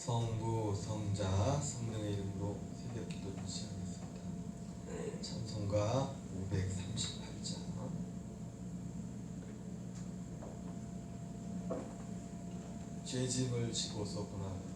성부, 성자, 성령의 이름으로 새벽 기도를 시작하겠습니다. 찬송가 538장. 죄짐을 지고서 고난하는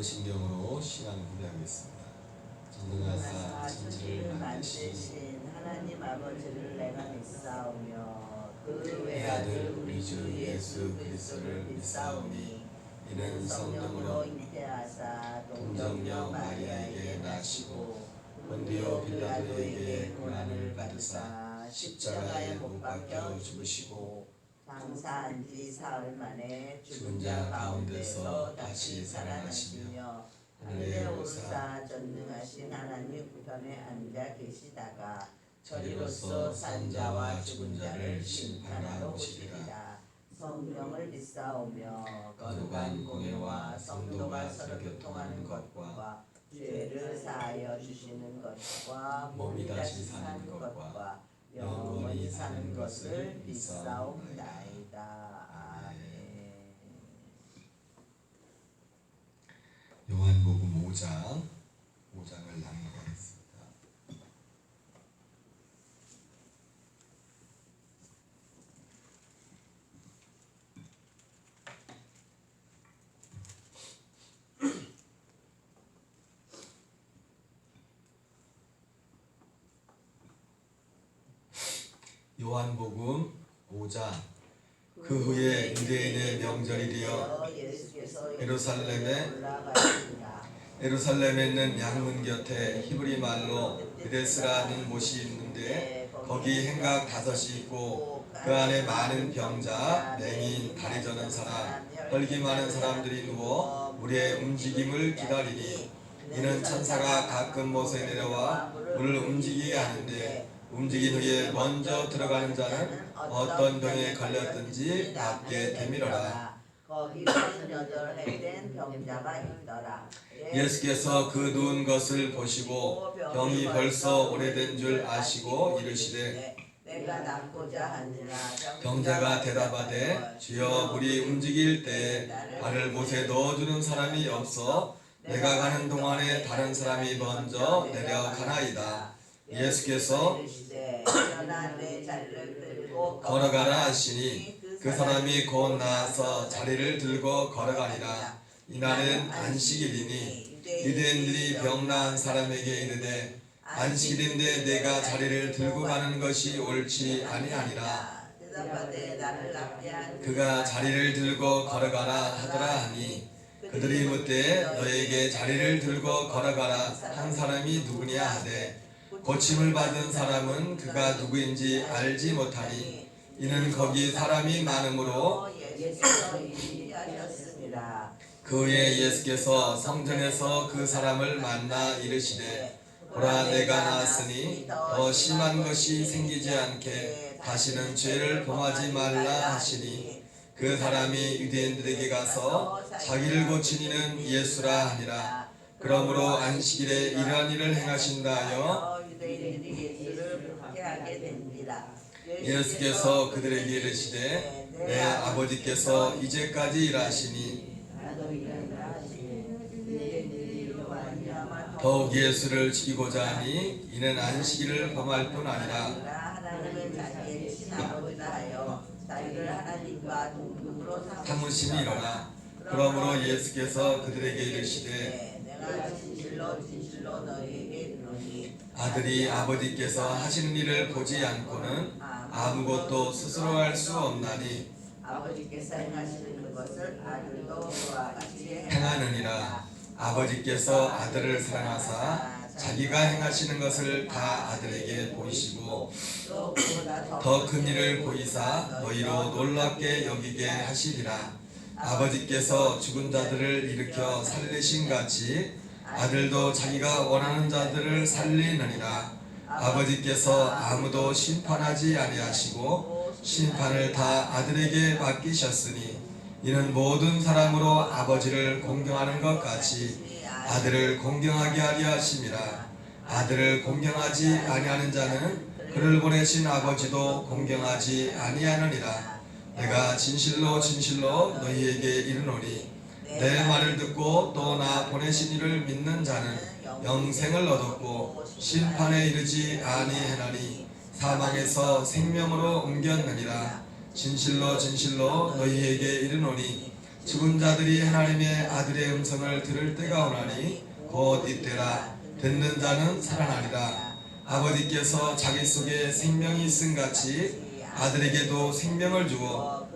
신경으로 신앙 구배하겠습니다. 전능하사 천지를 만드신 하나님 아버지를 내가 믿사오며 그 외아들 우리 주 예수 그리스도를 믿사오니 이는 성령으로 잉태하사 동정녀 마리아에게 나시고 본디오 빌라도에게 고난을 받으사 십자가에 못 박혀 죽으시고 장사한 지 사흘 만에 죽은 자 가운데서 다시 살아나시며 하늘에 오르사 전능하신 하나님 우편에 앉아 계시다가 저리로서 산 자와 죽은 자를 심판하러 오시리라. 성령을 믿사오며 거룩한 공예와 성도가 서로 교통하는 것과 죄를 사하여 주시는 것과 몸이 다시 사는 것과 영원히 사는 것을 믿사옵나이다. 아멘. 요한복음 5장을 낭독하겠습니다. 요한복음 5장. 그 후에 유대인의 명절이 되어 예루살렘에 예루살렘에 있는 양문 곁에 히브리 말로 베데스라는 곳이 있는데 거기 행각 5이 있고 그 안에 많은 병자, 맹인, 다리 저는 사람, 혈기 많은 사람들이 누워 물의 움직임을 기다리니 이는 천사가 가끔 못에 내려와 물을 움직이게 하는데 움직인 후에 먼저 들어가는 자는 어떤 병에 걸렸든지 낫게 되밀어라. 거기 38해 된 병자가 있더라. 예수께서 그 누운 것을 보시고 병이 벌써 오래된 줄 아시고 이르시되 내가 낫고자 하니라. 병자가 대답하되 주여 물이 움직일 때에 발을 못에 넣어주는 사람이 없어 내가 가는 동안에 다른 사람이 먼저 내려가나이다. 예수께서 걸어가라 하시니 그 사람이 곧 나아서 자리를 들고 걸어가니라. 이날은 안식일이니 유대인들이 병 나은 사람에게 이르되 안식일인데 내가 자리를 들고 가는 것이 옳지 아니하니라. 그가 자리를 들고 걸어가라 하더라 하니 그들이 묻되 너에게 자리를 들고 걸어가라 한 사람이 누구냐 하되 고침을 받은 사람은 그가 누구인지 알지 못하니 이는 거기 사람이 많으므로 그 후에 예수께서 성전에서 그 사람을 만나 이르시되 보라 내가 나았으니 더 심한 것이 생기지 않게 다시는 죄를 범하지 말라 하시니 그 사람이 유대인들에게 가서 자기를 고친 이는 예수라 하니라. 그러므로 안식일에 이러한 일을 행하신다 하여 예수께서 그들에게 이르시되 내 아버지께서 이제까지 일하시니 더욱 예수를 지키고자 하니 이는 안식일을 범할 뿐 아니라 하나님은 자기의 친아버지라 하여 자기를 하나님과 동등으로 삼으심이 일어나 그러므로 예수께서 그들에게 이르시되 내가 진실로 진실로 너희에게 이르노니 아들이 아버지께서 하시는 일을 보지 않고는 아무것도 스스로 할 수 없나니 아버지께서 행하시는 것을 아들도 그와 같이 행하느니라. 아버지께서 아들을 사랑하사 자기가 행하시는 것을 다 아들에게 보이시고 더 큰 일을 보이사 너희로 놀랍게 여기게 하시리라. 아버지께서 죽은 자들을 일으켜 살리신 같이 아들도 자기가 원하는 자들을 살리느니라. 아버지께서 아무도 심판하지 아니하시고 심판을 다 아들에게 맡기셨으니 이는 모든 사람으로 아버지를 공경하는 것 같이 아들을 공경하게 하려 하심이라. 아들을 공경하지 아니하는 자는 그를 보내신 아버지도 공경하지 아니하느니라. 내가 진실로 진실로 너희에게 이르노니 내 말을 듣고 또 나 보내신 이를 믿는 자는 영생을 얻었고 심판에 이르지 아니하나니 사망에서 생명으로 옮겼느니라. 진실로 진실로 너희에게 이르노니 죽은 자들이 하나님의 아들의 음성을 들을 때가 오나니 곧 이때라. 듣는 자는 살아나리라. 아버지께서 자기 속에 생명이 있음 같이 아들에게도 생명을 주고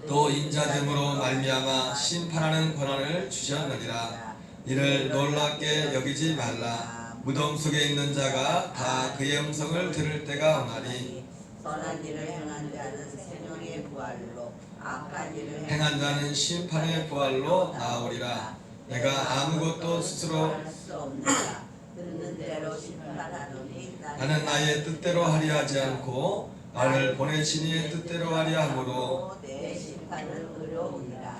또 인자됨으로 말미암아 심판하는 권한을 주셨느니라. 이를 놀랍게 여기지 말라. 무덤 속에 있는 자가 다 그의 음성을 들을 때가 오나니 선한 일을 행한 자는 생명의 부활로 악한 일을 행한 자는 심판의 부활로 나오리라. 내가 아무것도 스스로 할 수 없느라 듣는 대로 심판하노니 나는 나의 뜻대로 하려 하지 않고 나를 보내신 이의 뜻대로 하려 함으로 내 심판은 의로우니라.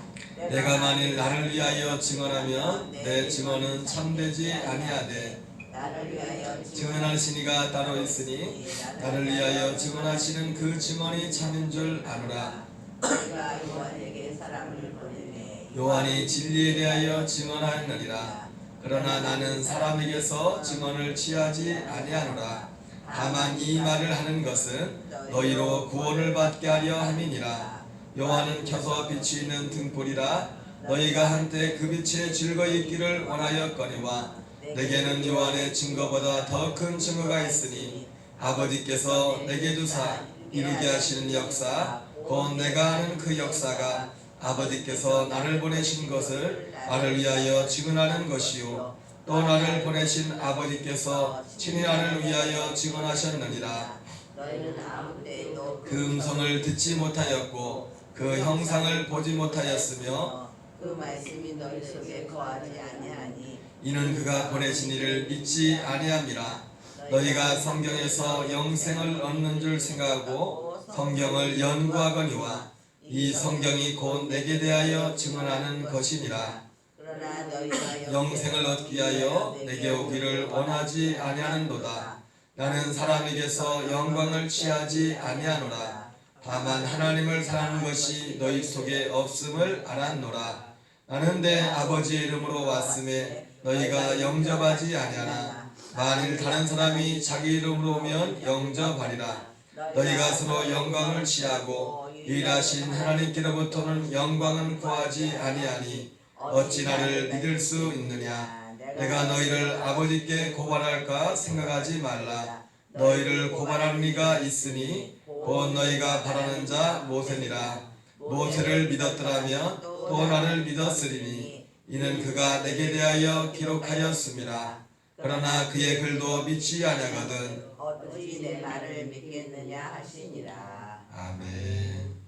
내가 만일 나를 위하여 증언하면 내 증언은 참되지 아니하되 나를 위하여 증언하신 이가 따로 있으니 나를 위하여 증언하시는 그 증언이 참인 줄 아노라. 내가 요한에게 사람을 보내네. 요한이 진리에 대하여 증언하였느니라. 그러나 나는 사람에게서 증언을 취하지 아니하노라. 다만 이 말을 하는 것은 너희로 구원을 받게 하려 함이니라. 요한은 켜서 빛이 있는 등불이라. 너희가 한때 그 빛에 즐거이 있기를 원하였거니와 내게는 요한의 증거보다 더 큰 증거가 있으니 아버지께서 내게 주사 이루게 하시는 역사 곧 내가 하는 그 역사가 아버지께서 나를 보내신 것을 나를 위하여 증언하는 것이요 또 나를 보내신 아버지께서 친히 나를 위하여 증언하셨느니라. 너희는 아무 때에도 그 음성을 듣지 못하였고 그 형상을 보지 못하였으며 그 말씀이 너희 속에 거하지 아니하니 이는 그가 보내신 이를 믿지 아니함이라. 너희가 성경에서 영생을 얻는 줄 생각하고 성경을 연구하거니와 이 성경이 곧 내게 대하여 증언하는 것이니라. 그러나 너희가 영생을 얻기 위하여 내게 오기를 원하지 아니하는도다. 나는 사람에게서 영광을 취하지 아니하노라. 다만 하나님을 사랑하는 것이 너희 속에 없음을 알았노라. 나는 내 아버지의 이름으로 왔음에 너희가 영접하지 아니하나 만일 다른 사람이 자기 이름으로 오면 영접하리라. 너희가 서로 영광을 취하고 일하신 하나님께로부터는 영광은 구하지 아니하니 어찌 나를 믿을 수 있느냐. 내가 너희를 아버지께 고발할까 생각하지 말라. 너희를 고발할 리가 있으니 곧 너희가 바라는 자 모세니라. 모세를 믿었더라면 또 나를 믿었으리니 이는 그가 내게 대하여 기록하였음이라. 그러나 그의 글도 믿지 아니하거든. 어찌 내 말을 믿겠느냐 하시니라. 아멘.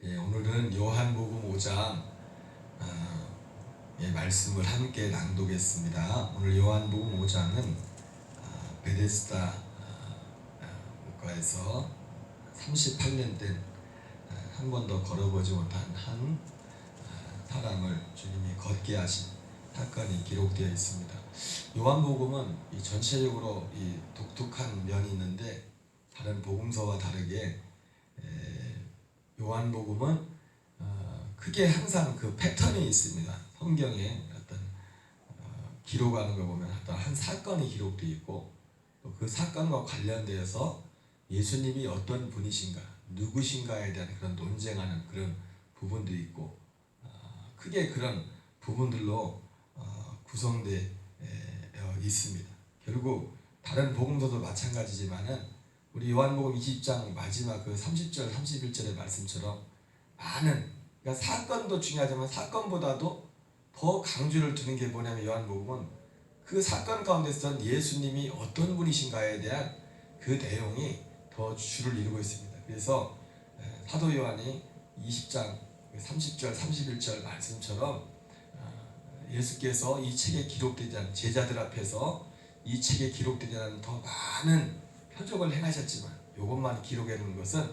예, 오늘은 요한복음 5장 말씀을 함께 낭독했습니다. 오늘 요한복음 5장은 베데스다 과에서 38년 된 한 번도 걸어보지 못한 한 사람을 주님이 걷게 하신 사건이 기록되어 있습니다. 요한복음은 이 전체적으로 이 독특한 면이 있는데 다른 복음서와 다르게 요한복음은 크게 항상 그 패턴이 있습니다. 성경에 어떤 기록하는 걸 보면 어떤 한 사건이 기록되어 있고 또 그 사건과 관련되어서 예수님이 어떤 분이신가, 누구신가에 대한 그런 논쟁하는 그런 부분도 있고 크게 그런 부분들로 구성되어 있습니다. 결국 다른 복음서도 마찬가지지만은 우리 요한복음 20장 마지막 그 30절, 31절의 말씀처럼 많은 그러니까 사건도 중요하지만 사건보다도 더 강조를 두는 게 뭐냐면 요한복음은 그 사건 가운데서 예수님이 어떤 분이신가에 대한 그 내용이 더 주를 이루고 있습니다. 그래서 사도 요한이 20장 30절, 31절 말씀처럼 예수께서 이 책에 기록되지 않은 제자들 앞에서 이 책에 되지 않은 더 많은 표적을 행하셨지만 이것만 기록해 놓은 것은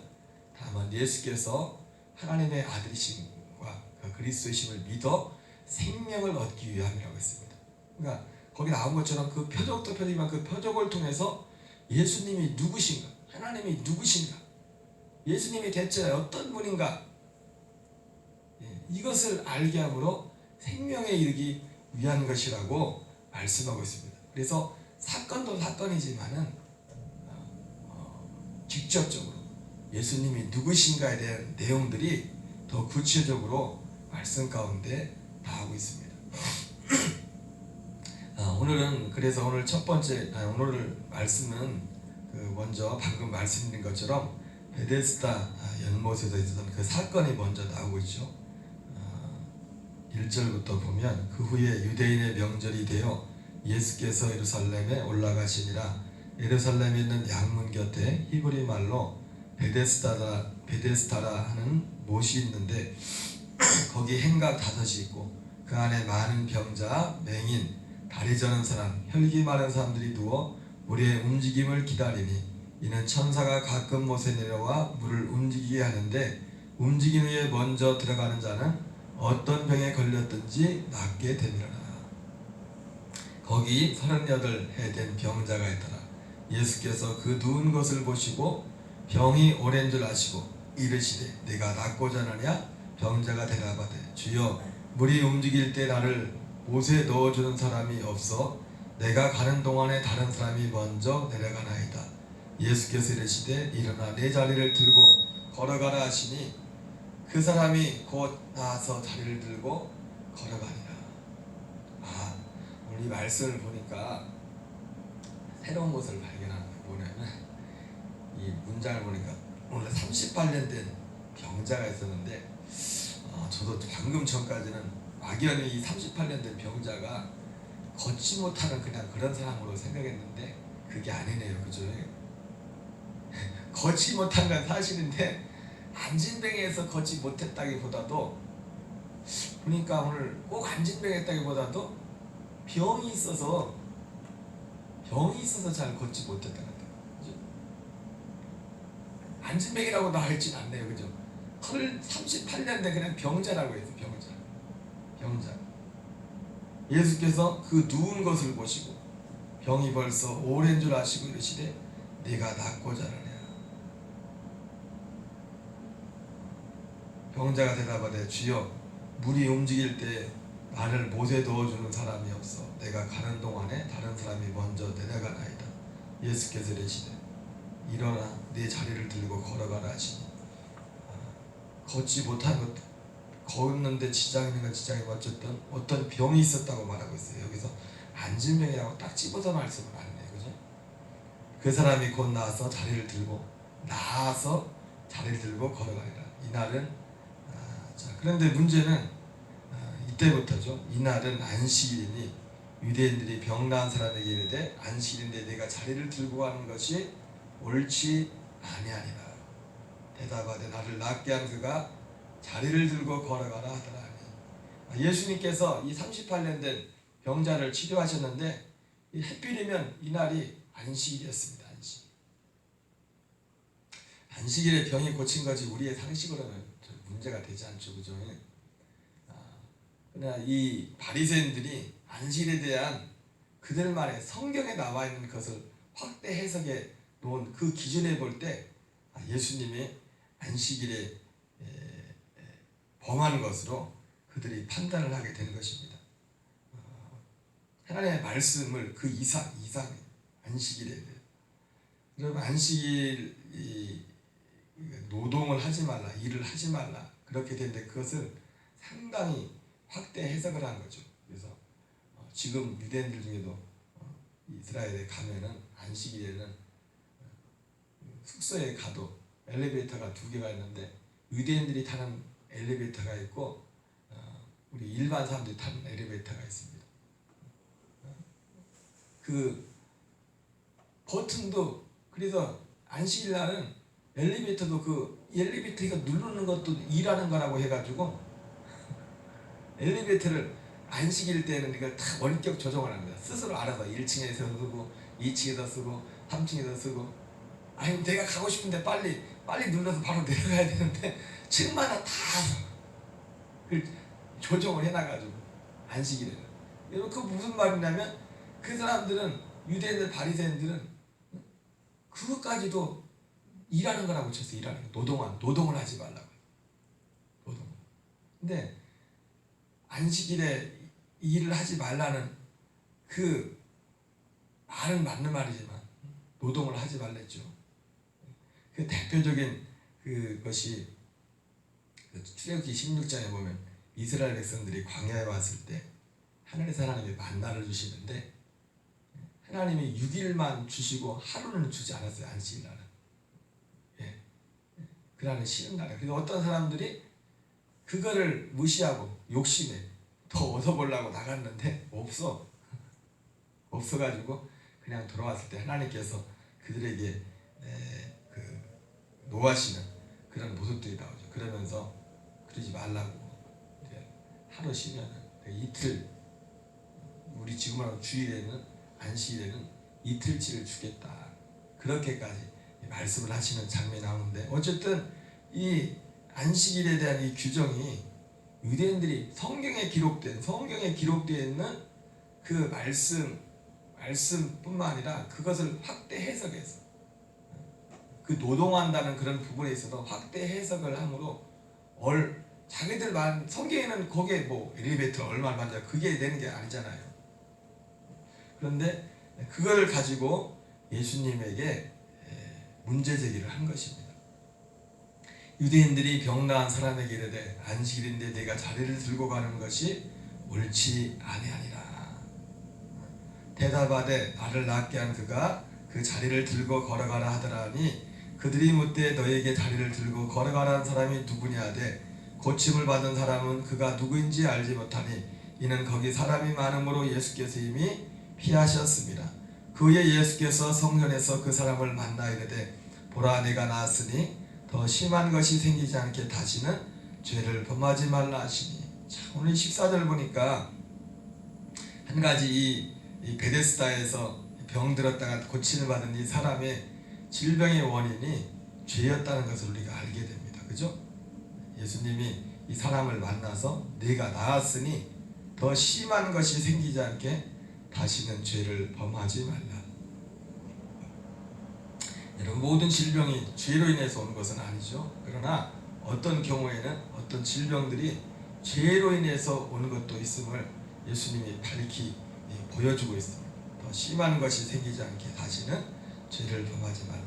다만 예수께서 하나님의 아들이심과 그리스도이심을 믿어 생명을 얻기 위함이라고 했습니다. 그러니까 거기 나온 것처럼 그 표적도 표적이지만 그 표적을 통해서 예수님이 누구신가, 하나님이 누구신가, 예수님이 대체 어떤 분인가 이것을 알게 함으로 생명에 이르기 위한 것이라고 말씀하고 있습니다. 그래서 사건도 사건이지만은 직접적으로 예수님이 누구신가에 대한 내용들이 더 구체적으로 말씀 가운데 나오고 있습니다. 오늘은 그래서 오늘 첫 번째 오늘 말씀은 먼저 방금 말씀드린 것처럼 베데스다 연못에서 있었던 그 사건이 먼저 나오고 있죠. 1절부터 보면 그 후에 유대인의 명절이 되어 예수께서 예루살렘에 올라가시니라. 예루살렘에 있는 양문 곁에 히브리 말로 베데스다라 하는 못이 있는데 거기 행각 5이 있고 그 안에 많은 병자, 맹인, 다리 저는 사람, 혈기 마른 사람들이 누워 물의 움직임을 기다리니 이는 천사가 가끔 못에 내려와 물을 움직이게 하는데 움직인 후에 먼저 들어가는 자는 어떤 병에 걸렸든지 낫게 되리라. 거기 38해 된 병자가 있더라. 예수께서 그 누운 것을 보시고 병이 오랜 줄 아시고 이르시되 내가 낫고자 하느냐? 병자가 대답하되 주여 물이 움직일 때 나를 못에 넣어주는 사람이 없어 내가 가는 동안에 다른 사람이 먼저 내려가나이다. 예수께서 이르시되 일어나 내 자리를 들고 걸어가라 하시니 그 사람이 곧 나와서 자리를 들고 걸어가니라. 오늘 이 말씀을 보니까 새로운 것을 발견하는 게 뭐냐면 이 문장을 보니까 오늘 38년 된 병자가 있었는데 저도 방금 전까지는 막연히 이 38년 된 병자가 걷지 못하는 그냥 그런 사람으로 생각했는데 그게 아니네요. 그죠? 걷지 못한 건 사실인데 안진뱅이에서 걷지 못했다기보다도 보니까 오늘 꼭 안진뱅이했다기보다도 병이 있어서 잘 걷지 못했다는 거예요. 그죠? 안진뱅이라고 나와있진 않네요. 그죠? 38년 된 그냥 병자라고 해서 병자. 예수께서 그 누운 것을 보시고 병이 벌써 오랜 줄 아시고 이르시되 네가 낫고자 하느냐. 병자가 대답하되 주여 물이 움직일 때 나를 못에 넣어주는 사람이 없어 내가 가는 동안에 다른 사람이 먼저 내려가나이다. 예수께서 이르시되 일어나 네 자리를 들고 걸어가라 하시니 걷지 못한 것도 걷는데 지장이 있는 건 지장이 어쨌든 어떤 병이 있었다고 말하고 있어요. 여기서 안진병이라고 딱 집어서 말씀을 안 해요. 그죠? 그 사람이 곧 나와서 자리를 들고 걸어가리라. 이날은 그런데 문제는 이때부터죠. 이날은 안식일이니 유대인들이 병 나은 사람에게 이르되 안식일인데 내가 자리를 들고 가는 것이 옳지 아니하니라. 대답하되 나를 낫게 한 그가 자리를 들고 걸어가라 하더라니. 예수님께서 이 38년 된 병자를 치료하셨는데 햇빛이면 이날이 안식일이었습니다. 안식일에 병이 고친 것이 우리의 상식으로는 문제가 되지 않죠. 그죠? 그러나 이 바리새인들이 안식일에 대한 그들만의 성경에 나와 있는 것을 확대 해석해 놓은 그 기준에 볼 때 예수님이 안식일에 범한 것으로 그들이 판단을 하게 되는 것입니다. 하나님의 말씀을 그 이상 안식일에 대해 여러분 안식일 노동을 하지 말라, 일을 하지 말라 그렇게 되는데 그것을 상당히 확대 해석을 한 거죠. 그래서 지금 유대인들 중에도 이스라엘에 가면은 안식일에는 숙소에 가도 엘리베이터가 2개가 있는데 유대인들이 타는 엘리베이터가 있고 우리 일반 사람들이 타는 엘리베이터가 있습니다. 그 버튼도 그래서 안식일 날은 엘리베이터도 그 엘리베이터가 누르는 것도 일하는 거라고 해가지고 엘리베이터를 안식일 때는 이걸 다 원격 조정을 합니다. 스스로 알아서 1층에서 쓰고 2층에서 쓰고 3층에서 쓰고 아니 내가 가고 싶은데 빨리 눌러서 바로 내려가야 되는데 층마다 다 조정을 해놔가지고 안식일에는 여러분 그 무슨 말이냐면 그 사람들은 유대인들 바리새인들은 그것까지도 일하는 거라고 쳤어요. 일하는 거. 노동을 하지 말라고. 노동. 근데 안식일에 일을 하지 말라는 그 말은 맞는 말이지만 노동을 하지 말랬죠. 그 대표적인 그것이 출애굽기 16장에 보면 이스라엘 백성들이 광야에 왔을 때 하나님이 만나를 주시는데 하나님이 6일만 주시고 하루는 주지 않았어요. 안식일 날은. 그날은 쉬는 날이에요. 그래서 어떤 사람들이 그거를 무시하고 욕심에 더 얻어보려고 나갔는데 없어가지고 그냥 돌아왔을 때 하나님께서 그들에게 노하시는 그런 모습들이 나오죠. 그러면서 그러지 말라고 하루 쉬면 이틀 우리 지금으로 주일에는 안식일에는 이틀치를 주겠다 그렇게까지 말씀을 하시는 장면이 나오는데 어쨌든 이 안식일에 대한 이 규정이 유대인들이 성경에 기록되어 있는 그 말씀뿐만 아니라 그것을 확대 해석해서 그 노동한다는 그런 부분에 있어서 확대 해석을 함으로 자기들만 성경에는 거기에 뭐 엘리베이터 얼마나 만져 그게 되는 게 아니잖아요. 그런데 그걸 가지고 예수님에게 문제 제기를 한 것입니다. 유대인들이 병 나은 사람에게 이르되 안식일인데 내가 자리를 들고 가는 것이 옳지 아니하니라. 대답하되 나를 낫게 한 그가 그 자리를 들고 걸어가라 하더라니 그들이 묻되 너에게 다리를 들고 걸어가라는 사람이 누구냐 하되 고침을 받은 사람은 그가 누구인지 알지 못하니 이는 거기 사람이 많음으로 예수께서 이미 피하셨습니다. 그후에 예수께서 성전에서 그 사람을 만나 이르되 보라 내가 나았으니 더 심한 것이 생기지 않게 다시는 죄를 범하지 말라 하시니. 자, 오늘 14절 보니까 한 가지 이 베데스다에서 병들었다가 고침을 받은 이 사람의 질병의 원인이 죄였다는 것을 우리가 알게 됩니다. 그죠? 예수님이 이 사람을 만나서 내가 나았으니 더 심한 것이 생기지 않게 다시는 죄를 범하지 말라. 여러분, 모든 질병이 죄로 인해서 온 것은 아니죠. 그러나 어떤 경우에는 어떤 질병들이 죄로 인해서 온 것도 있음을 예수님이 밝히 보여주고 있습니다. 더 심한 것이 생기지 않게 다시는 죄를 범하지 말라.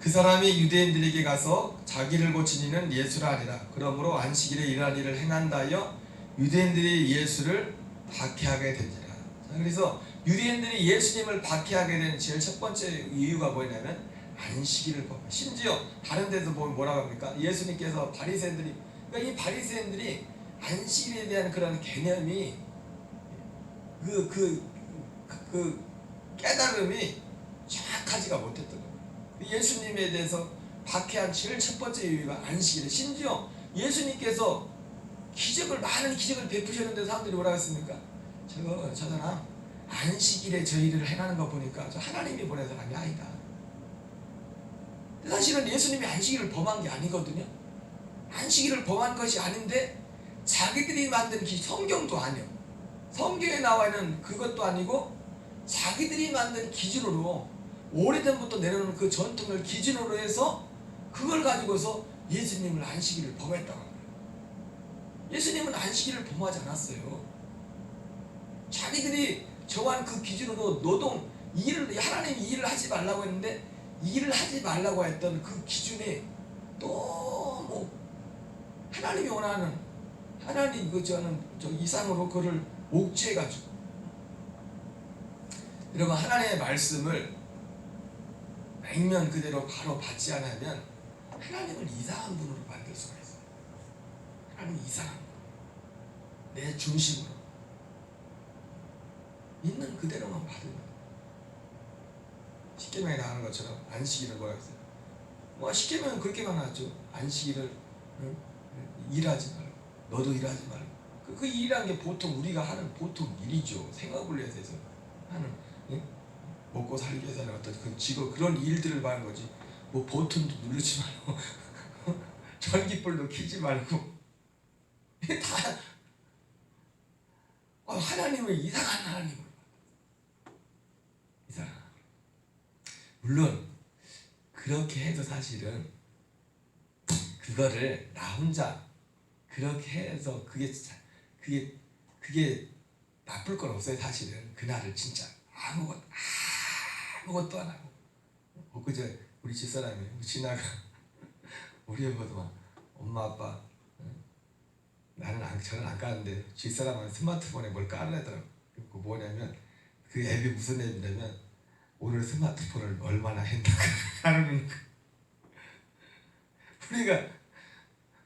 그 사람이 유대인들에게 가서 자기를 고친 이는 예수라 아니라 그러므로 안식일에 이러한 일을 행한다 하여 유대인들이 예수를 박해하게 된지라. 자, 그래서 유대인들이 예수님을 박해하게 된 제일 첫 번째 이유가 뭐냐면 안식일을 범. 심지어 다른 데서 보면 뭐라고 합니까? 예수님께서 바리새인들이, 그러니까 이 바리새인들이 안식일에 대한 그런 개념이 그 깨달음이 정확하지가 못했던 거예요. 예수님에 대해서 박해한 제일 첫 번째 이유가 안식일에, 심지어 예수님께서 많은 기적을 베푸셨는데 사람들이 뭐라고 했습니까? 저 사람 안식일에 저 일을 행하는 거 보니까 저 하나님이 보낸 사람이 아니다. 사실은 예수님이 안식일을 범한 게 아니거든요. 안식일을 범한 것이 아닌데 자기들이 만든 성경도 아니요, 성경에 나와 있는 그것도 아니고 자기들이 만든 기준으로 오래전부터 내려오는 그 전통을 기준으로 해서 그걸 가지고서 예수님을 안식일을 범했다고 합니다. 예수님은 안식일을 범하지 않았어요. 자기들이 정한 그 기준으로 하나님이 일을 하지 말라고 했는데 일을 하지 말라고 했던 그 기준이 너무 하나님이 원하는 하나님 저 이상으로 그를 옥죄해가지고. 여러분, 하나님의 말씀을 액면 그대로 바로 받지 않으면 하나님을 이상한 분으로 만들 수가 있어요. 하나님 이상한 분, 내 중심으로 있는 그대로만 받으면. 십계명에 나오는 것처럼 안식일을 뭐라고 했어요? 십계명은 그렇게만 나왔죠. 안식일을 일하지 말고, 너도 일하지 말고. 그 일이라는 게 보통 우리가 하는 보통 일이죠. 생업을 위해서 하는, 먹고 살기 위해서 하는 어떤 그 직업, 그런 일들을 말하는 거지. 버튼도 누르지 말고 전기불도 켜지 말고, 이게 다 하나님을 이상한 하나님으로. 이상한. 물론 그렇게 해도 사실은 그거를 나 혼자 그렇게 해서 그게 나쁠 건 없어요. 사실은 그날을 진짜 아무것도 안 하고. 엊그제 우리 집사람이 지나가 우리 여보도 막 엄마 아빠 저는 안 까는데 집사람은 스마트폰에 뭘 깔아내더라고. 그 뭐냐면 그 앱이 무슨 앱이냐면 오늘 스마트폰을 얼마나 했다고 하는 거. 우리가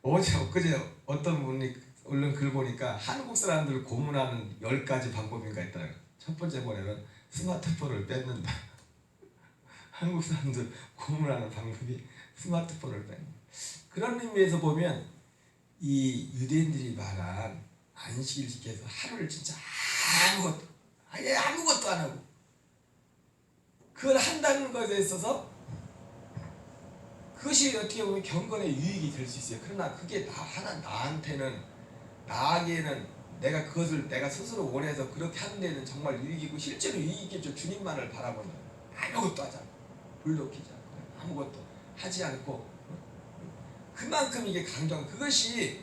엊그제 어떤 분이 얼른 글 보니까 한국 사람들 고문하는 10가지 방법인가 있더라고요. 첫 번째 뭐냐면 스마트폰을 뺏는다. 한국 사람들 고문하는 방법이 스마트폰을 뺏는. 그런 의미에서 보면 이 유대인들이 말한 안식일 지켜서 하루를 진짜 아무것도 안 하고 그걸 한다는 것에 있어서 그것이 어떻게 보면 경건의 유익이 될 수 있어요. 그러나 그게 나에게는 내가 그것을 내가 스스로 원해서 그렇게 하는 데는 정말 유익이고 실제로 유익이겠죠. 주님만을 바라보는 아무것도 하지 않고 불도 켜지 않고 아무것도 하지 않고 그만큼 이게 그것이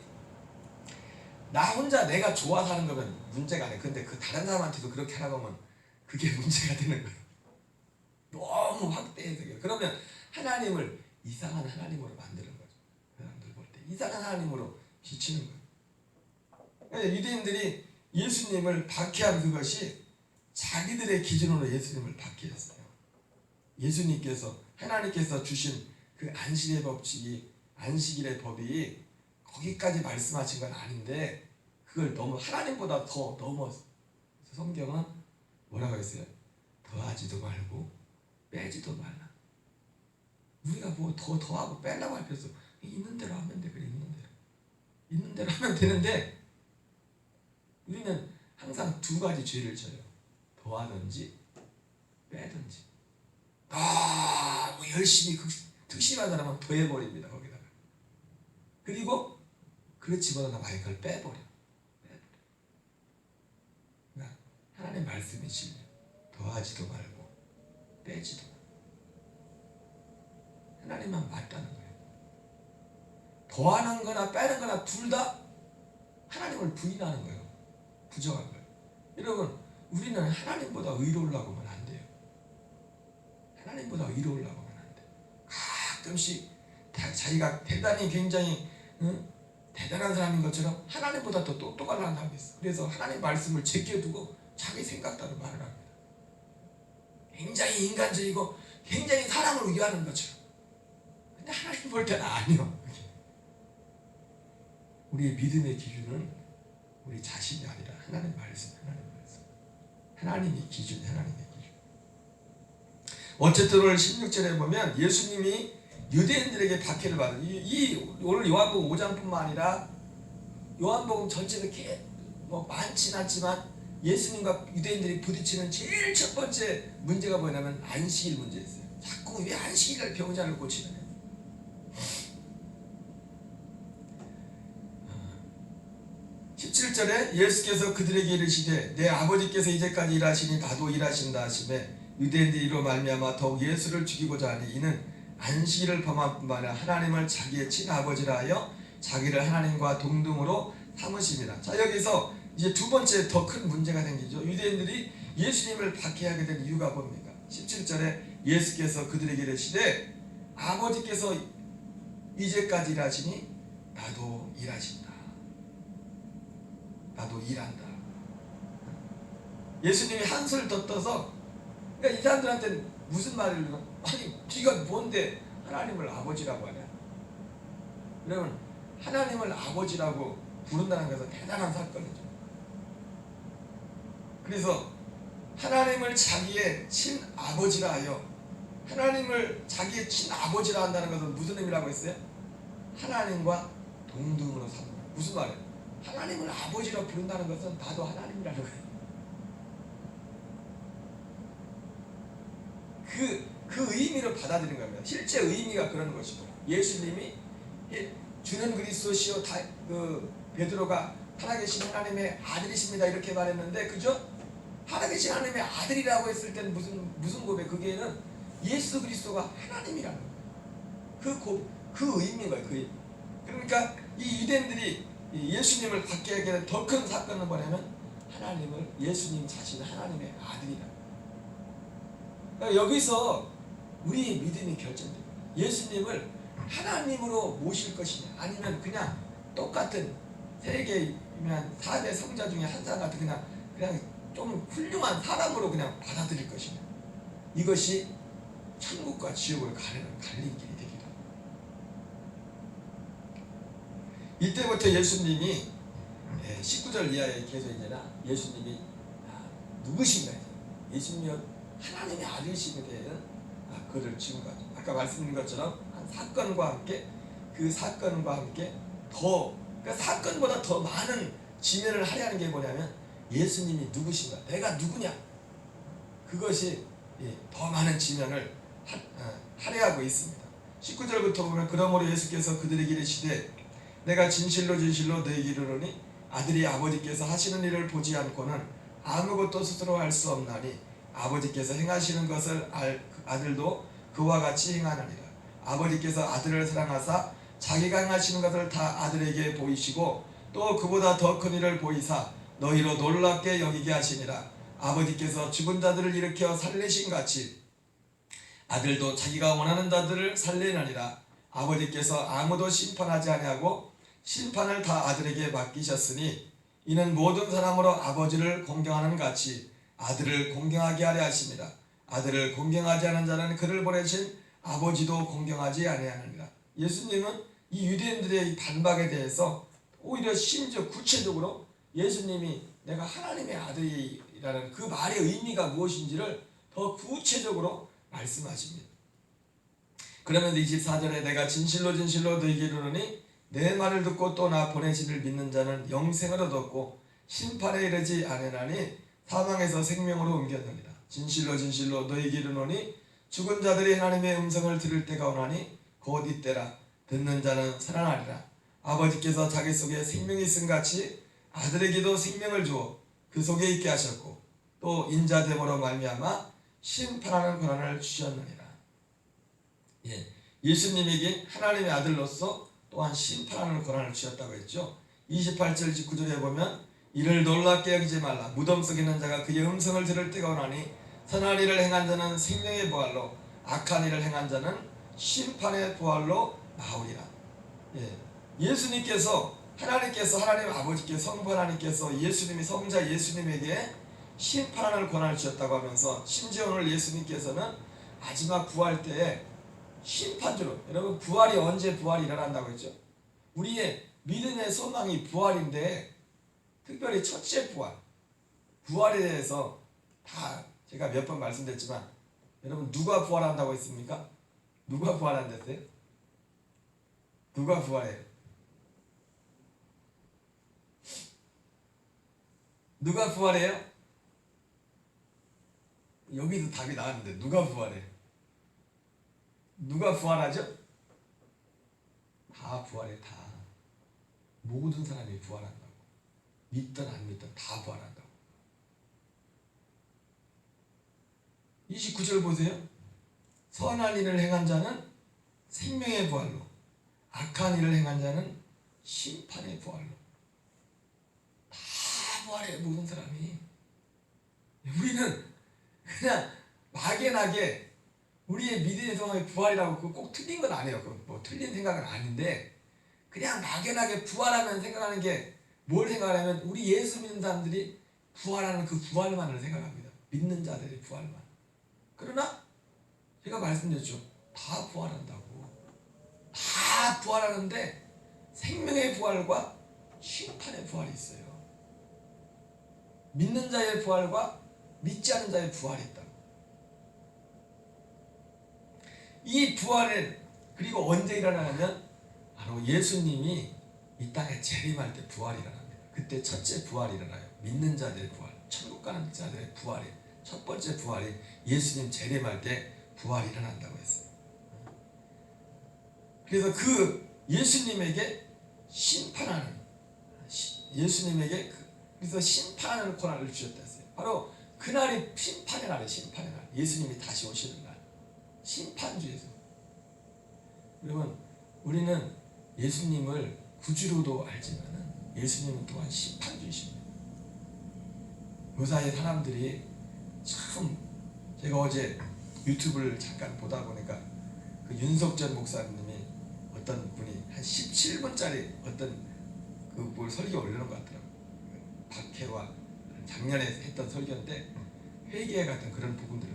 나 혼자 내가 좋아서 하는 거면 문제가 아니에요. 근데 그 다른 사람한테도 그렇게 하라고 하면 그게 문제가 되는 거예요. 너무 확대해서. 그러면 하나님을 이상한 하나님으로 만드는 거죠. 사람들 볼 때 이상한 하나님으로 비치는 거예요. 유대인들이 예수님을 박해한 그것이 자기들의 기준으로 예수님을 박해했어요. 예수님께서 하나님께서 주신 그 안식의 법칙이 안식일의 법이 거기까지 말씀하신 건 아닌데 그걸 너무 하나님보다 더 넘어서 성경은 뭐라고 했어요? 더하지도 말고 빼지도 말라. 우리가 뭐 더하고 빼려고 할 필요 없어. 있는 대로 하면 돼. 그래, 있는 대로 하면 되는데 우리는 항상 두 가지 죄를 져요. 더하든지 빼든지. 뭐 열심히 특심한 사람은 더해버립니다. 거기다가. 그리고 그렇지보다 많이 그걸 빼버려. 그러니까 하나님 말씀이 진리야. 더하지도 말고 빼지도 말고. 하나님만 맞다는 거예요. 더하는 거나 빼는 거나 둘 다 하나님을 부인하는 거예요. 부정한 거예요. 여러분, 우리는 하나님보다 의로우려고 하면 안 돼요. 하나님보다 의로우려고 하면 안 돼요. 가끔씩 자기가 대단히 굉장히 대단한 사람인 것처럼 하나님보다 더 똑똑한 사람이 있어. 그래서 하나님 말씀을 제껴두고 자기 생각대로 말을 합니다. 굉장히 인간적이고 굉장히 사람을 위하는 것처럼. 근데 하나님 볼 때는 아니요. 우리의 믿음의 기준은 우리 자신이 아니라 하나님 말씀. 하나님이 기준, 하나님의 기준. 어쨌든 오늘 16절에 보면 예수님이 유대인들에게 박해를 받은 오늘 요한복음 5장뿐만 아니라 요한복음 전체도 뭐 많진 않지만 예수님과 유대인들이 부딪히는 제일 첫 번째 문제가 뭐냐면 안식일 문제였어요. 자꾸 왜 안식일날 병자를 고치느냐. 17절에 예수께서 그들에게 이르시되 내 아버지께서 이제까지 일하시니 나도 일하신다 하시매 유대인들이 이로 말미암아 더욱 예수를 죽이고자 하니 이는 안식일을 범한 뿐만 아니라 하나님을 자기의 친아버지라 하여 자기를 하나님과 동등으로 삼으십니다. 자, 여기서 이제 두 번째 더 큰 문제가 생기죠. 유대인들이 예수님을 박해하게 된 이유가 뭡니까? 17절에 예수께서 그들에게 이르시되 아버지께서 이제까지 일하시니 나도 일하신다. 나도 일한다. 예수님이 한술 더 떠서 그러니까 이 사람들한테는 무슨 말을 해요? 아니 네가 뭔데 하나님을 아버지라고 하냐. 여러분, 하나님을 아버지라고 부른다는 것은 대단한 사건이죠. 그래서 하나님을 자기의 친아버지라 하여 하나님을 자기의 친아버지라 한다는 것은 무슨 의미라고 했어요? 하나님과 동등으로 삼는. 무슨 말이에요? 하나님을 아버지로 부른다는 것은 나도 하나님이라는 거예요. 그 의미로 받아들이는 겁니다. 실제 의미가 그런 것이고 예수님이 주는 그리스도시요 베드로가 살아계신 하나님의 아들이십니다 이렇게 말했는데 그죠? 살아계신 하나님의 아들이라고 했을 때는 무슨 고백? 그게는 예수 그리스도가 하나님이라는 거예요. 그 의미인 거예요. 그 의미. 그러니까 이 유대인들이 예수님을 받게 하게 된 더 큰 사건은 뭐냐면 예수님 자신은 하나님의 아들이다. 그러니까 여기서 우리의 믿음이 결정됩니다. 예수님을 하나님으로 모실 것이냐 아니면 그냥 똑같은 세계이면 4대 성자 중에 한 사람 같은 그냥 좀 훌륭한 사람으로 그냥 받아들일 것이냐. 이것이 천국과 지옥을 가르는 갈림길이 되기도 합니다. 이때부터 예수님이 19절 이하에 계속 이제나 예수님이 누구신가 예수님이 하나님의 아들이심에 대한 그를 증거하죠. 아까 말씀드린 것처럼 한 사건과 함께 그 사건과 함께 그러니까 사건보다 더 많은 지면을 하려는 게 뭐냐면 예수님이 누구신가, 내가 누구냐, 그것이 더 많은 지면을 할애하고 있습니다. 19절부터 보면 그러므로 예수께서 그들에게 이르시되 내가 진실로 너희에게 이르노니 아들이 아버지께서 하시는 일을 보지 않고는 아무것도 스스로 할 수 없나니 아버지께서 행하시는 것을 아들도 그와 같이 행하느니라. 아버지께서 아들을 사랑하사 자기가 행하시는 것을 다 아들에게 보이시고 또 그보다 더 큰 일을 보이사 너희로 놀랍게 여기게 하시니라. 아버지께서 죽은 자들을 일으켜 살리신 같이 아들도 자기가 원하는 자들을 살리느니라. 아버지께서 아무도 심판하지 아니하고 심판을 다 아들에게 맡기셨으니 이는 모든 사람으로 아버지를 공경하는 같이 아들을 공경하게 하려 하십니다. 아들을 공경하지 않은 자는 그를 보내신 아버지도 공경하지 아니하느니라. 예수님은 이 유대인들의 이 반박에 대해서 오히려 심지어 구체적으로 예수님이 내가 하나님의 아들이라는 그 말의 의미가 무엇인지를 더 구체적으로 말씀하십니다. 그러면서 24절에 내가 진실로 진실로 너희에게 이르노니 내 말을 듣고 또 나 보내신 이를 믿는 자는 영생을 얻었고 심판에 이르지 아니하나니 사망에서 생명으로 옮겼느니라. 진실로 진실로 너희에게 이르노니 죽은 자들이 하나님의 음성을 들을 때가 오나니 곧 이때라. 듣는 자는 살아나리라. 아버지께서 자기 속에 생명이 있음 같이 아들에게도 생명을 주어 그 속에 있게 하셨고 또 인자됨으로 말미암아 심판하는 권한을 주셨느니라. 예수님에게 하나님의 아들로서 또한 심판하는 권한을 주셨다고 했죠. 28절 29절에 보면 이를 놀랍게 여기지 말라. 무덤 속에 있는 자가 그의 음성을 들을 때가 오나니 선한 일을 행한 자는 생명의 부활로 악한 일을 행한 자는 심판의 부활로 나오리라. 예수님께서 하나님 아버지께서 성부 하나님께서 예수님이 성자 예수님에게 심판하는 권한을 주셨다고 하면서 심지어 오늘 예수님께서는 마지막 부활 때에 심판주로, 여러분 부활이 언제 부활이 일어난다고 했죠? 우리의 믿음의 소망이 부활인데 특별히 첫째 부활에 대해서 다 제가 몇 번 말씀드렸지만 여러분 누가 부활한다고 했습니까? 누가 부활한댔어요? 누가 부활해요? 누가 부활해요? 여기도 답이 나왔는데 누가 부활해요? 누가 부활하죠? 다 부활해. 다 모든 사람이 부활한다고. 믿든 안 믿든 다 부활한다고. 29절 보세요. 선한 일을 행한 자는 생명의 부활로 악한 일을 행한 자는 심판의 부활로. 다 부활해. 모든 사람이. 우리는 그냥 막연하게 우리의 믿음의 소망이 부활이라고 그거 꼭 틀린 건 아니에요. 뭐 틀린 생각은 아닌데 그냥 막연하게 부활하면 생각하는 게 뭘 생각하냐면 우리 예수 믿는 사람들이 부활하는 그 부활만을 생각합니다. 믿는 자들의 부활만. 그러나 제가 말씀드렸죠. 다 부활한다고. 다 부활하는데 생명의 부활과 심판의 부활이 있어요. 믿는 자의 부활과 믿지 않는 자의 부활이 있다고. 이 부활은 그리고 언제 일어나냐면 바로 예수님이 이 땅에 재림할 때 부활이 일어납니다. 그때 첫째 부활이 일어나요. 믿는 자들의 부활, 천국 가는 자들의 부활이 첫 번째 부활이 예수님 재림할 때 부활이 일어난다고 했어요. 그래서 그 예수님에게 심판하는 그래서 심판하는 권한을 주셨다 했어요. 바로 그날이 심판의 날이에요. 심판의 날. 예수님이 다시 오시는 날. 심판주에서. 여러분 우리는 예수님을 구주로도 알지만 예수님은 또한 심판주이십니다. 요사이 사람들이 참 제가 어제 유튜브를 잠깐 보다 보니까 그 윤석전 목사님이 어떤 분이 한 17분짜리 어떤 그 뭘 설교 올려놓은 것 같더라고요. 박해와 작년에 했던 설교인데 회개 같은 그런 부분들은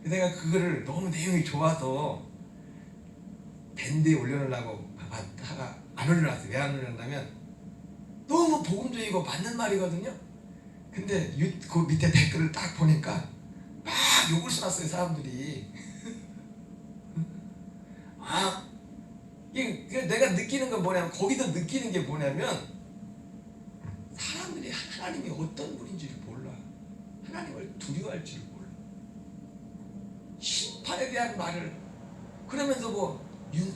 내가 그거를 너무 내용이 좋아서 밴드에 올려놓으려고 하다가 안 올려놨어요. 왜 안 올려놨냐면 너무 복음적이고 맞는 말이거든요. 근데 그 밑에 댓글을 딱 보니까 막 욕을 써놨어요. 사람들이. 내가 느끼는 건 뭐냐면 거기서 느끼는 게 뭐냐면 사람들이 하나님이 어떤 분인지를 몰라. 하나님을 두려워할 줄을 몰라. 심판에 대한 말을 그러면서 뭐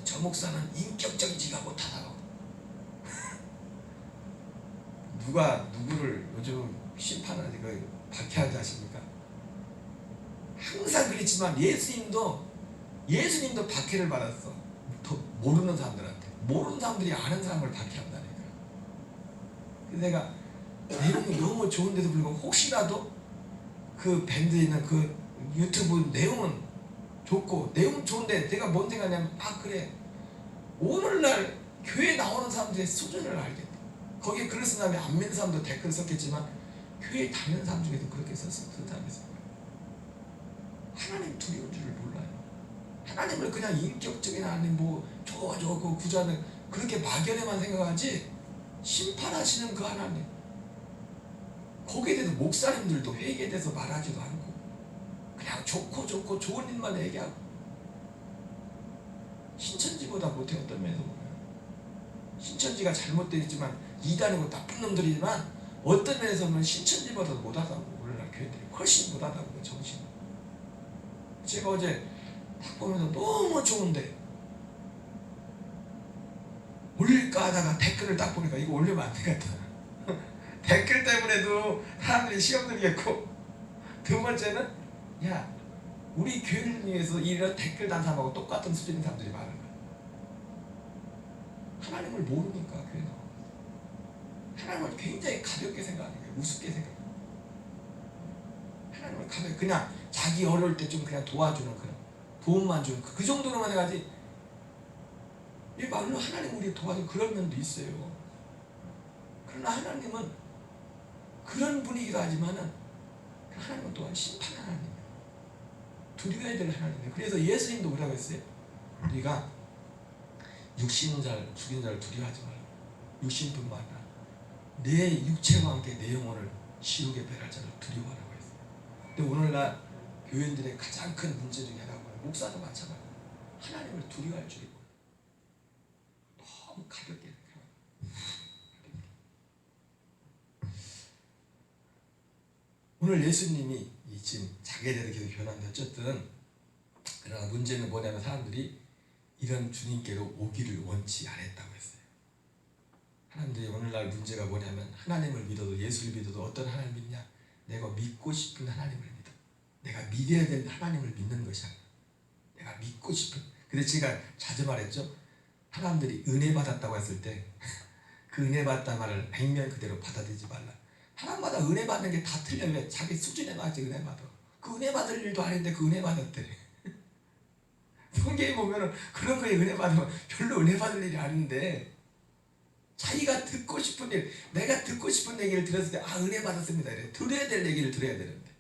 저 목사는 인격적이지가 못하다고. 누가 누구를 요즘 심판하는 거 박해하지 않습니까? 항상 그렇지만 예수님도 박해를 받았어. 모르는 사람들한테. 모르는 사람들이 아는 사람을 박해한다니까. 그래서 내가 내용이 너무 좋은데도 불구하고 혹시라도 그 밴드에 있는 그 유튜브 내용은 좋고 내용 좋은데 내가 뭔 생각하냐면 그래 오늘날 교회 나오는 사람들의 수준을 알겠다. 거기에 글을 쓴 다음에 안 믿는 사람도 댓글 썼겠지만 교회 다니는 사람 중에도 그렇게 썼을 사람이 있어요. 하나님 두려운 줄을 몰라요. 하나님을 그냥 인격적인 하나님 뭐 좋아 그 구조하는 그렇게 막연히만 생각하지 심판하시는 그 하나님 거기에 대해서 목사님들도 회개에 대해서 말하지도 않고 그냥 좋고 좋은 일만 얘기하고 신천지보다 못해. 어떤 면에서 보면 신천지가 잘못되어 있지만 이단이고 나쁜 놈들이지만 어떤 면에서 보면 신천지보다 못하다고. 오늘날 교회들이 훨씬 못하다고. 정신 제가 어제 딱 보면서 너무 좋은데 올릴까 하다가 댓글을 딱 보니까 이거 올리면 안 되겠다. 댓글 때문에도 사람들이 시험 들겠고 두 번째는 야 우리 교회를 위해서 이런 댓글 단 사람하고 똑같은 수준의 사람들이 많은 거야. 하나님을 모르니까 교회는 하나님을 굉장히 가볍게 생각하는 거예요. 우습게 생각해요. 하나님을 가볍게 그냥 자기 어려울 때 좀 그냥 도와주는 그런 도움만 주는 그 정도로만 해가지 이 말로 하나님 우리 도와주는 그런 면도 있어요. 그러나 하나님은 그런 분이기도 하지만은 하나님은 또한 심판하는 하나님이에요. 두려워야 될 하나님이에요. 그래서 예수님도 뭐라고 했어요? 우리가 육신 잘 죽인 자를 두려워하지 말라. 육신뿐만 아니라 내 육체와 함께 내 영혼을 시옥에 배할 자를 두려워하라고 했어요. 근데 오늘날 교인들의 가장 큰 문제 중에 하나가 목사도 마찬가지예요. 하나님을 두려워할 줄이 몰라요. 너무 가볍게 생각해요. 오늘 예수님이 지금 자기에 대해서 계속 변하는데 어쨌든 그러나 문제는 뭐냐면 사람들이 이런 주님께로 오기를 원치 않았다고 했어요. 사람들이 오늘날 문제가 뭐냐면 하나님을 믿어도 예수를 믿어도 어떤 하나님을 믿냐? 내가 믿고 싶은 하나님을 믿어. 내가 믿어야 될 하나님을 믿는 것이 아니야. 내가 믿고 싶은. 그래서 제가 자주 말했죠. 사람들이 은혜 받았다고 했을 때 그 은혜 받았다는 말을 액면 그대로 받아들이지 말라. 사람마다 은혜 받는 게 다 틀려. 왜? 자기 수준에 맞지 은혜 받아. 그 은혜 받을 일도 아닌데 그 은혜 받았대. 성경에 보면은 그런 거에 은혜 받으면 별로 은혜 받을 일이 아닌데 자기가 듣고 싶은 일, 내가 듣고 싶은 얘기를 들었을 때 아 은혜 받았습니다. 이래. 들어야 될 얘기를 들어야 되는데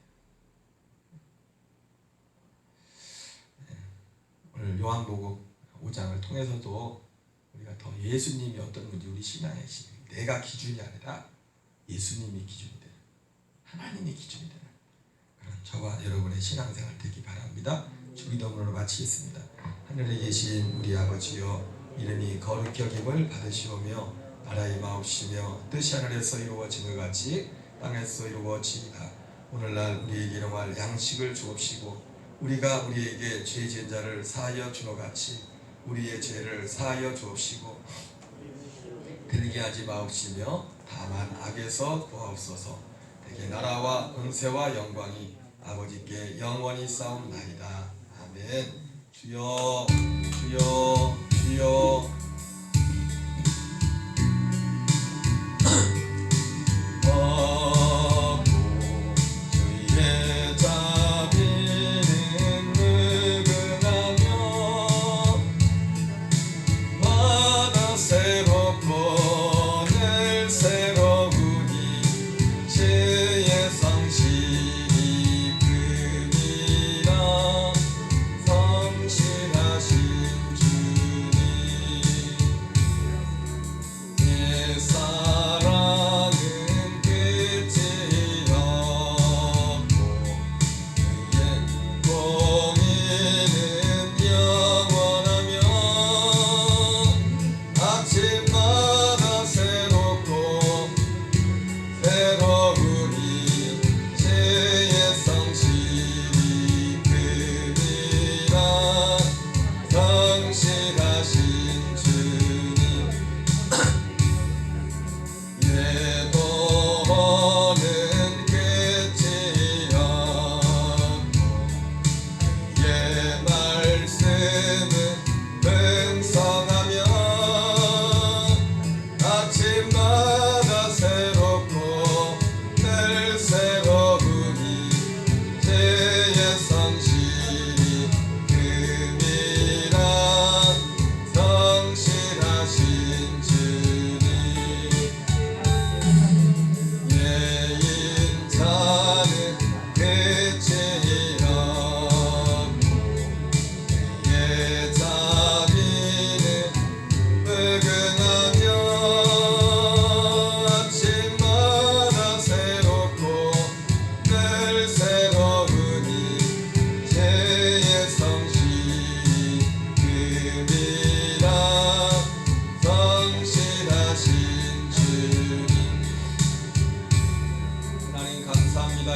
오늘 요한복음 5장을 통해서도 우리가 더 예수님이 어떤 분인지 우리 신앙의 신 내가 기준이 아니라 예수님이 기준이 되는 하나님이 기준이 되는 그런 저와 여러분의 신앙생활 되기 바랍니다. 주기도문으로 마치겠습니다. 하늘에 계신 우리 아버지여 이름이 거룩히 여김을 받으시오며 나라의 마옵시며 뜻이 하늘에서 이루어진 것 같이 땅에서 이루어지이다. 오늘날 우리에게 일용할 양식을 주옵시고 우리가 우리에게 죄 지은 자를 사하여 준 것 같이 우리의 죄를 사하여 주옵시고 들게 하지 마옵시며 다만 악에서 구하옵소서. 대개 나라와 권세와 영광이 아버지께 영원히 싸움나이다. 아멘. 주여 주여 주여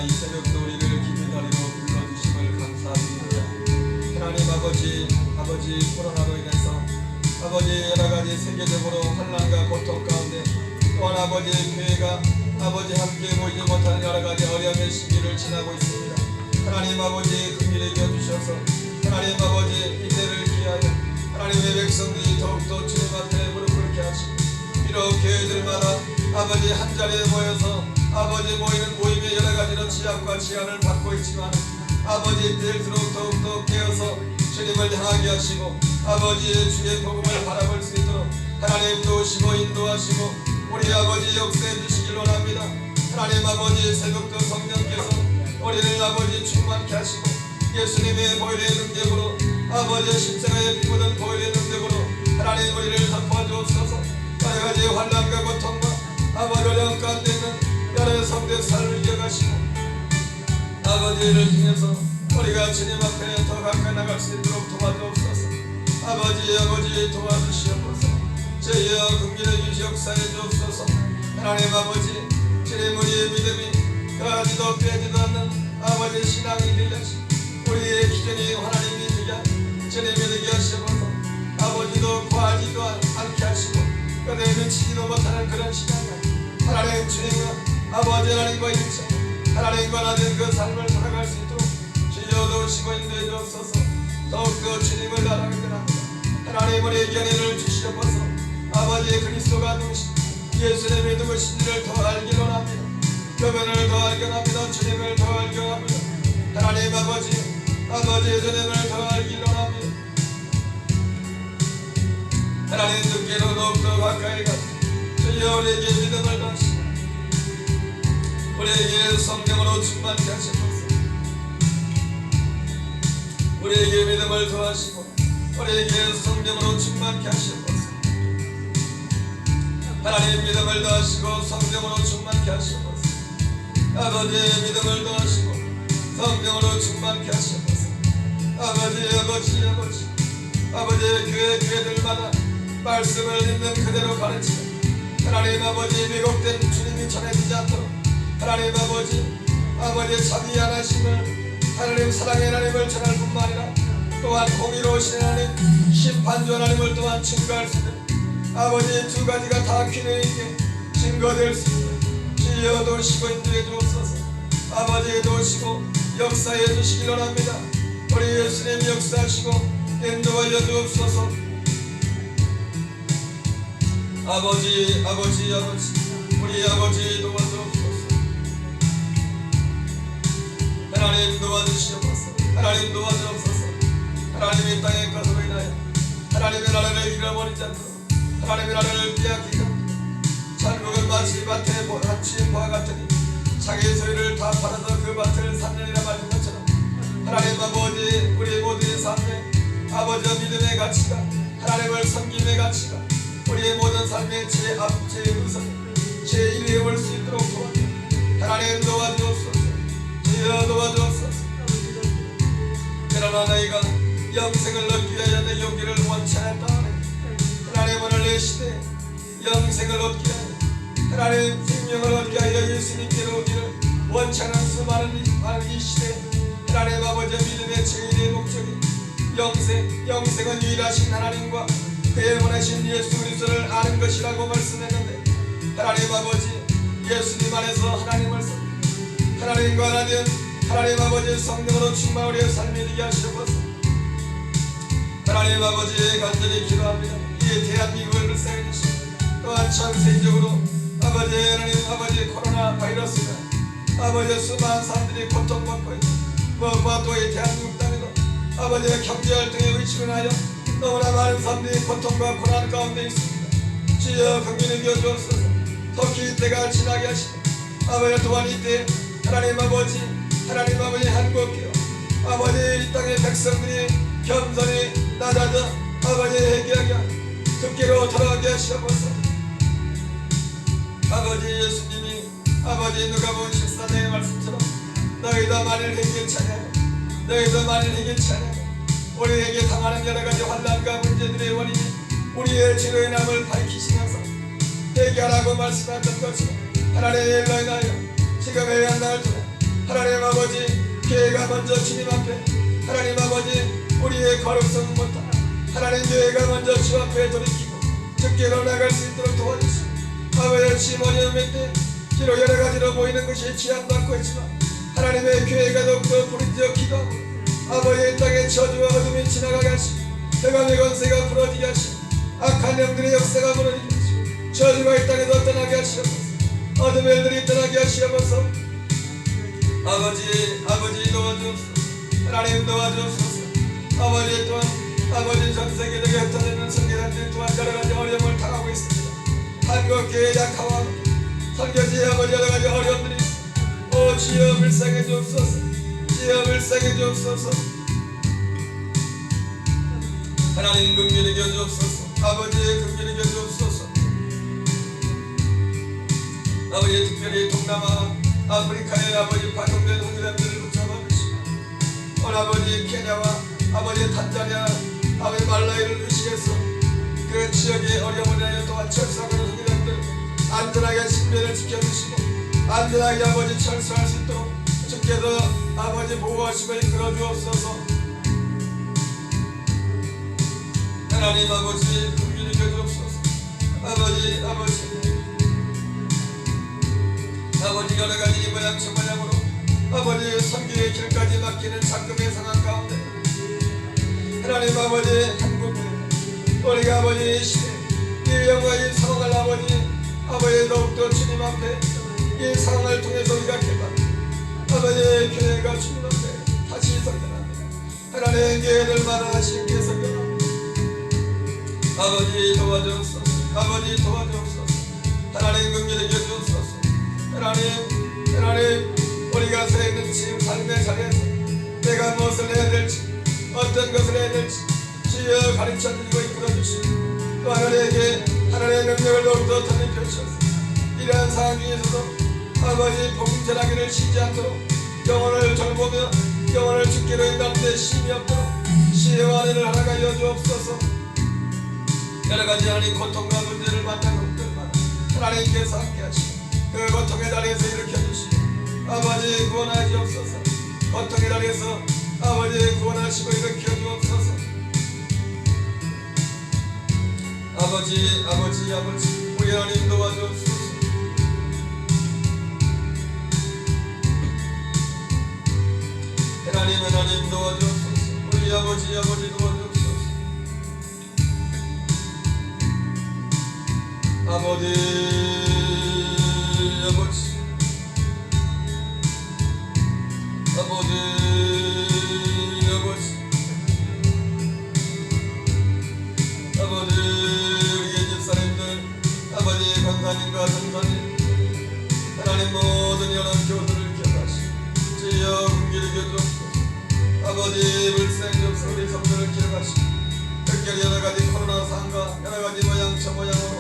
이 새벽도 우리를 기쁜 자리로 불러주심을 감사드립니다. 하나님 아버지 코로나로 인해서 아버지 여러가지 세계적으로 환난과 고통 가운데 또한 아버지 교회가 아버지 함께 모이지 못하는 여러가지 어려움의 시기를 지나고 있습니다. 하나님 아버지 긍휼히 여겨주셔서 하나님 아버지 이때를 기하여 하나님의 백성들이 더욱더 주님 앞에 무릎 꿇게 하시고 비록 교회들마다 아버지 한자리에 모여서 아버지 모이는 모임의 여러가지로 지압과 제한을 받고 있지만 아버지 이때일수록 더욱더 깨어서 주님을 향하게 하시고 아버지의 주의 복음을 바라볼 수 있도록 하나님 도우시고 인도하시고 우리 아버지 역사해 주시길 원합니다. 하나님 아버지 새벽도 성령께서 우리를 아버지 충만케 하시고 예수님의 보혈의 능력으로 아버지 십자가에 피 묻은 보혈의 능력으로 하나님 우리를 덮어주옵소서. 여러가지 환난과 고통과 아버지 어려움 가운데 있는 여러 성도의 삶을 이어가시고 아버지를 통해서 우리가 주님 앞에 더 가까이 나갈 수 있도록 도와주옵소서. 아버지 도와주시옵소서. 저희여 긍휼히 주시 역사해 주옵소서. 하나님 아버지 주님 우리의 믿음이 가지도 빼지도 않는 아버지 신앙이 되게 하시고 우리의 기준이 하나님이 되게 주님이 되게 하시옵소서. 아버지도 구하지도 않게 하시고 그들에 미치지도 못하는 그런 신앙을 하나님 주님과 아버지 하나님과 일체 하나님과 나된 그 삶을 살아갈 수 있도록 주여 도우시고 인도해 주옵소서. 더욱더 주님을 알아가게 합니다. 하나님 우리에게 은혜를 주시옵소서. 아버지 그리스도가 누구신 예수님이 누구신지를 더 알기 원합니다. 그분을 더 알기 원합니다. 주님을 더 알기 원합니다. 하나님 아버지 주님을 더 알기 원합니다. 하나님 주께로 더욱더 가까이 가서 주여 우리에게 믿음을 더하시고 우리에게 성령으로 충만케 하시옵소서. 우리에게 믿음을 더하시고 우리에게 성령으로 충만케 하시옵소서. 하나님 믿음을 더하시고 성령으로 충만케 하시옵소서. 아버지의 믿음을 더하시고 성령으로 충만케 하시옵소서. 아버지의 교회들마다 말씀을 있는 그대로 가르치는 하나님 아버지 왜곡된 주님이 전해지지 않도록 하나님 아버지 자비 하나심을 하나님 사랑의 하나님을 전할 뿐만 아니라 또한 공의로우신 하나님 심판주 하나님을 또한 증거할 수 있는 아버지 두 가지가 다 균형 있게 증거될 수 있는 주여 도우시고 인도해 주옵소서. 아버지 도우시고 역사해 주시길 원합니다. 우리 예수님 역사하시고 인도하여 주옵소서. 아버지 우리 아버지 도와주옵소서. 하나님 도와주시옵소서. 하나님 도와주옵소서. 하나님의 땅의 것으로 인하여 하나님의 나라를 잃어버리지 않도록 하나님의 나라를 빼앗기지 않도록 천국은 마치 밭에 밭인 바 같으니 자기 소유를 다 팔아서 그 밭을 샀느니라 말한 것처럼 하나님 아버지 우리 모두의 삶에 아버지와 믿음의 가치가 하나님을 섬김의 가치가 우리의 모든 삶의 우선 제1위에 올 수 있도록 도와주옵소서. 하나님 도와주옵소서. 주여 도와주옵소서. 그러나 너희가 영생을 얻기 위하여 내 용기를 원치 않았다 하네. 하나님 오늘 내 시대에 영생을 얻기 위하여 하나님 생명을 얻기 위하여 예수님께로 오기를 원치 않은 수많은 이 시대에 하나님 아버지 믿음의 제1의 목적이 영생은 유일하신 하나님과 그의 보내신 예수 그리스도를 아는 것이라고 말씀했는데 하나님 아버지 예수님 안에서 하나님을 하나님과 하나님 하나님 아버지 성령으로 충만 우리의 삶이 되게 하시옵소서. 하나님 아버지 간절히 기도합니다. 이 대한민국을 불쌍히 주시고 또한 전 세계적으로 아버지 하나님 아버지 코로나 바이러스가 아버지 수많은 사람들이 고통받고 있고 무엇보다 또 이 대한민국 땅에도 아버지의 경제활동에 의식을 하여 너무나 많은 사람들이 고통과 고난 가운데 있습니다. 주여 긍휼히 여겨주옵소서. 특히 이때가 지나게 하시고 아버지 또한 이때 하나님 아버지 한국교 아버지 이 땅의 백성들이 겸손히 낮아져 아버지 회개하게 듣기로 돌아가게 하시옵소서. 아버지 예수님이 아버지 누가복음 14장의 말씀처럼 너희도 만일 회개치 않으면 우리에게 당하는 여러가지 환난과 문제들의 원인이 우리의 죄로의 남을 밝히시면서 회개하라고 말씀하셨던 것처럼 하나님의 일로 인하여 지금의 한날을 통해 하나님 아버지 교회가 먼저 주님 앞에 하나님 아버지 우리의 거룩성 못하나 하나님 교회가 먼저 주 앞에 돌이키고 주께로 나갈 수 있도록 도와주시고 아버지의 주님 어려움의 때 비록 여러 가지로 보이는 것이 제한받고 있지만 하나님의 교회가 더욱더 부르짖어 기도하고 아버지의 땅에 저주와 어둠이 지나가게 하시고 대감의 권세가 부러지게 하시고 악한 영들의 역사가 무너지게 하시고 저주가 이 땅에서 떠나게 하시옵소서. 어둠의 일들이 떠나게 하시옵소서. 아버지 도와주옵소서. 하나님 도와주옵소서. 아버지 또한 아버지 전 세계적에 흩어지는 선교사들 또한 여러가지 어려움을 당하고 있습니다. 한국교회 약화와 선교지의 아버지 여러가지 어려움들이 있습니다. 오 주여 불쌍해 주옵소서. 주여 불쌍해 주옵소서. 하나님 긍휼히 여주옵소서. 아버지 긍휼히 여주옵소서. 아버지 특별히 동남아 아프리카의 아버지 파송된 선교사들을 붙잡아주시고 아버지 케냐와 아버지 탄자니아 아버지 말라위를 의식해서 그 지역의 어려움을 위하여 또한 철수하는 선교사들 안전하게 신변을 지켜주시고 안전하게 아버지 철수할 수 있도록 주께서 아버지 보호하시고 이끌어 주옵소서. 하나님 아버지 긍휼히 여주옵소서. 아버지 여러가지 모양 저모양으로 아버지 선교의 길까지 막히는 잠금의 상황 가운데 하나님 아버지 한국에 우리가 아버지 시대 이 영과 이 상황을 아버지 더욱더 주님 앞에 이 상황을 통해서 우리가 깨닫고 아버지 교회가 주님 앞에 다시 성전합니다. 하나님 교회를 만나시기에 성전합니다. 아버지 도와주옵소서. 아버지 도와주옵소서. 하나님 긍휼히 여주옵소서. 하나님 우리가 서 있는 지금 삶의 자리에서 내가 무엇을 해야 될지 어떤 것을 해야 될지 주여 가르쳐주시고 이끌어주시고 또 하나님에게 하나님의 능력을 더욱더 덧입혀 주셔서 이러한 상황 중에서도 아버지 복음 전하기를 쉬지 않도록 영혼을 돌보며 영혼을 주께로 인도하는데 힘이 없도록 시혜와 은혜를 하나가 여주옵소서. 여러가지 하나님 고통과 문제를 만나는 것들마다 하나님께서 함께하시고 그 고통의 자리에서 일으켜주시고 아버지 구원하여 주옵소서. 고통의 자리에서 아버지 구원하시고 일으켜 주옵소서. 아버지 우리 하나님 도와주옵소서. 하나님 도와주옵소서. 우리 아버지 도와주옵소서. 아버지 우리의 집사님들 아버지 권사님과 전사님 하나님 모든 연합 교도를 기억하시고 주여 긍휼히 여주옵소서. 아버지 불쌍히 여주옵소서. 우리 성도를 기억하시고 특별히 여러가지 코로나 상황과 여러가지 모양 저모양으로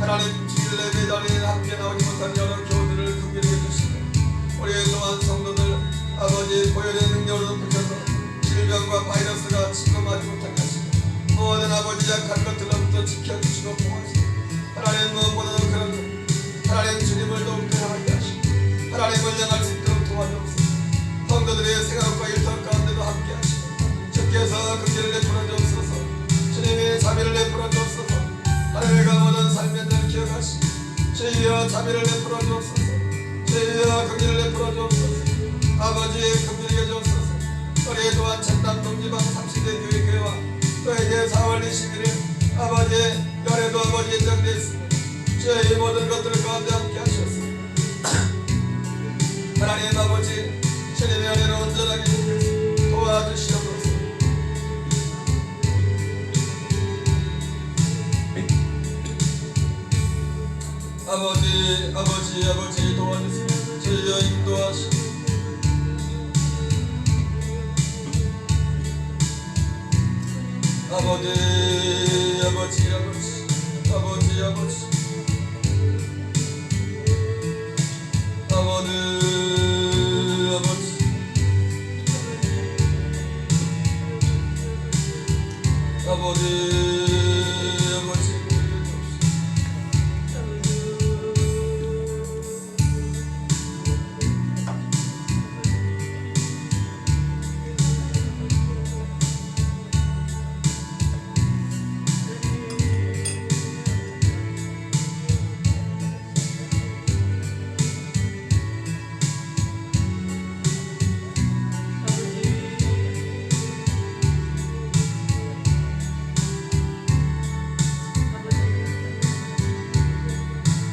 하나님 주일 예배 자리에 함께 나오지 못한 여러 교우들을 긍휼히 해주시고 우리 또한 성도들 아버지 보혈의 능력으로 붙여서 질병과 바이러스가 침범하지 못하게 하시고 모든 아버지 약한 것들로부터 지켜주시고 보호하시고 하나님 무엇보다도 그런 하나님 주님을 더욱더 향하게 하시고 하나님을 향할 수 있도록 도와주옵소서. 성도들의 생각과 일터 가운데도 함께 하시고 주께서 긍휼을 베풀어 주옵소서. 주님의 자비를 베풀어 주옵소서. 하나님과 모든 삶의 늘 기억하시고 주여 자비를 베풀어 주옵소서. 주여 긍휼을 베풀어 주옵소서. 아버지의 긍휼히 여주옵소서. 우리 또한 전남 동지방 30대 교회와 또 이제 4월 21일 아버지 열애도 아버지 예정되어 있습니다. 주여 이 모든 것들 가운데 함께 하셔서 하나님 아버지 주님의 은혜로 온전하게 도와주시옵소서. 아버지 도와주세요. 주여 인도하시고 아버지